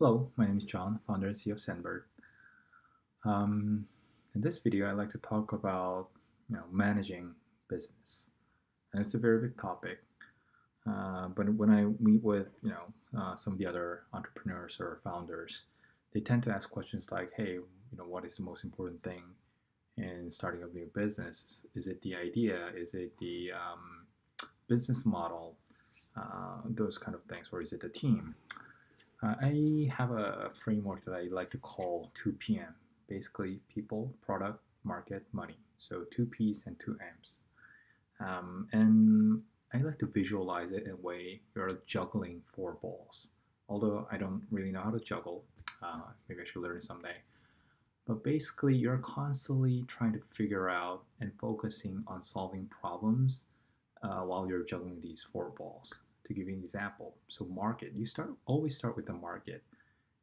Hello, my name is John, founder and CEO of Sandbird. Um, in this video, I'd like to talk about managing business, and it's a very big topic. But when I meet with some of the other entrepreneurs or founders, they tend to ask questions like, "Hey, what is the most important thing in starting a new business? Is it the idea? Is it the business model? Those kind of things, or is it the team?" I have a framework that I like to call 2PM. Basically, people, product, market, money. So two P's and two M's. And I like to visualize it in a way you're juggling four balls. Although I don't really know how to juggle, maybe I should learn someday. But basically, you're constantly trying to figure out and focusing on solving problems while you're juggling these four balls. To give you an example, so market, you always start with the market.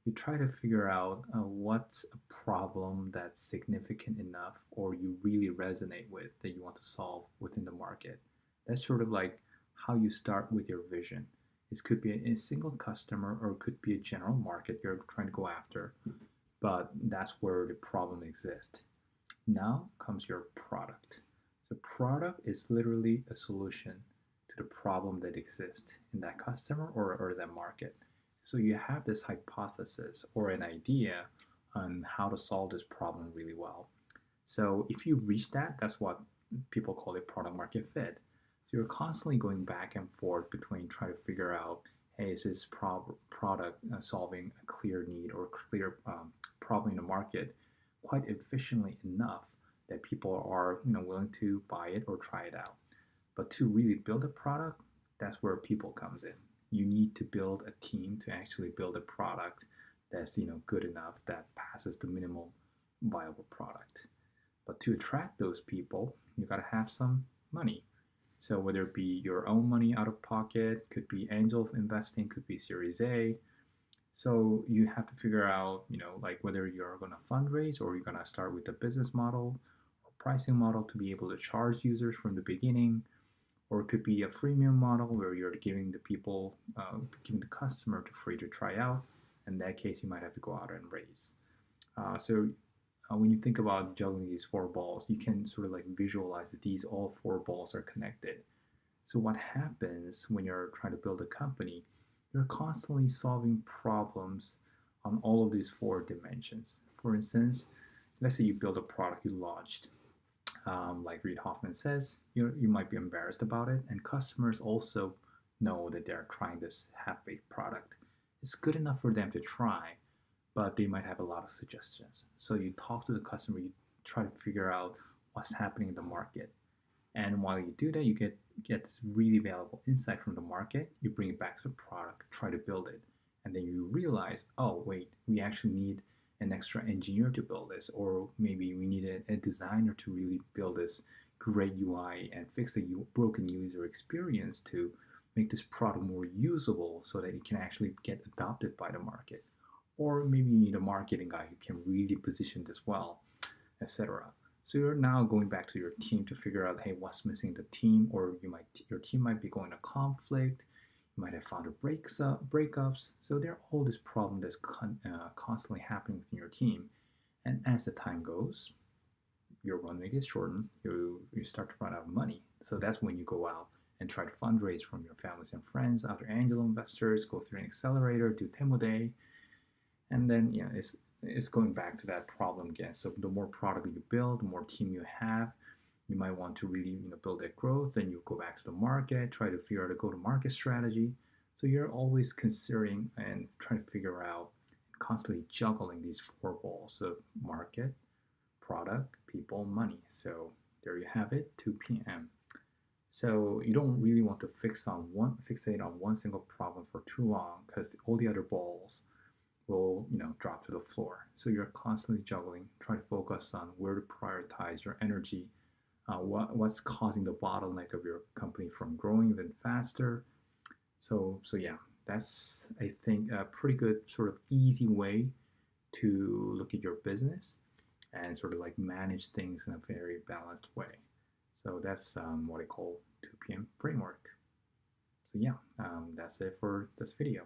You try to figure out what's a problem that's significant enough or you really resonate with that you want to solve within the market. That's sort of like how you start with your vision. This could be a single customer or it could be a general market you're trying to go after, but that's where the problem exists. Now comes your product. The product is literally a solution to the problem that exists in that customer or that market. So you have this hypothesis or an idea on how to solve this problem really well. So if you reach that, that's what people call it product market fit. So you're constantly going back and forth between trying to figure out, hey, is this product solving a clear need or clear problem in the market quite efficiently enough that people are willing to buy it or try it out. But to really build a product, that's where people comes in. You need to build a team to actually build a product that's good enough that passes the minimal viable product. But to attract those people, you got to have some money. So whether it be your own money out of pocket, could be angel investing, could be Series A. So you have to figure out, like whether you're going to fundraise or you're going to start with a business model or pricing model to be able to charge users from the beginning, or it could be a freemium model where you're giving the people, giving the customer to free to try out. In that case, you might have to go out and raise. So when you think about juggling these four balls, you can sort of like visualize that these all four balls are connected. So what happens when you're trying to build a company? You're constantly solving problems on all of these four dimensions. For instance, let's say you build a product you launched. Like Reid Hoffman says, you might be embarrassed about it, and customers also know that they're trying this half-baked product. It's good enough for them to try, but they might have a lot of suggestions. So you talk to the customer, you try to figure out what's happening in the market. And while you do that, you get this really valuable insight from the market. You bring it back to the product, try to build it. And then you realize, oh, wait, we actually need an extra engineer to build this. Or maybe we need a designer to really build this great UI and fix the broken user experience to make this product more usable so that it can actually get adopted by the market. Or maybe you need a marketing guy who can really position this well, etc. So you're now going back to your team to figure out, hey, what's missing the team, or your team might be going to conflict. You might have found breakups. So there are all this problem that's constantly happening within your team. And as the time goes, your runway gets shortened. You start to run out of money. So that's when you go out and try to fundraise from your families and friends, other angel investors, go through an accelerator, do demo day, and then it's going back to that problem again. So the more product you build, the more team you have, you might want to really build that growth. Then you go back to the market, try to figure out a go-to-market strategy. So you're always considering and trying to figure out, constantly juggling these four balls of market, product, people, money. So there you have it, 2 p.m. So you don't really want to fixate on one single problem for too long, because all the other balls will drop to the floor. So you're constantly juggling, trying to focus on where to prioritize your energy, what's causing the bottleneck of your company from growing even faster. So yeah, that's, I think, a pretty good sort of easy way to look at your business and sort of like manage things in a very balanced way. So that's what I call 2 p.m. framework. So yeah, that's it for this video.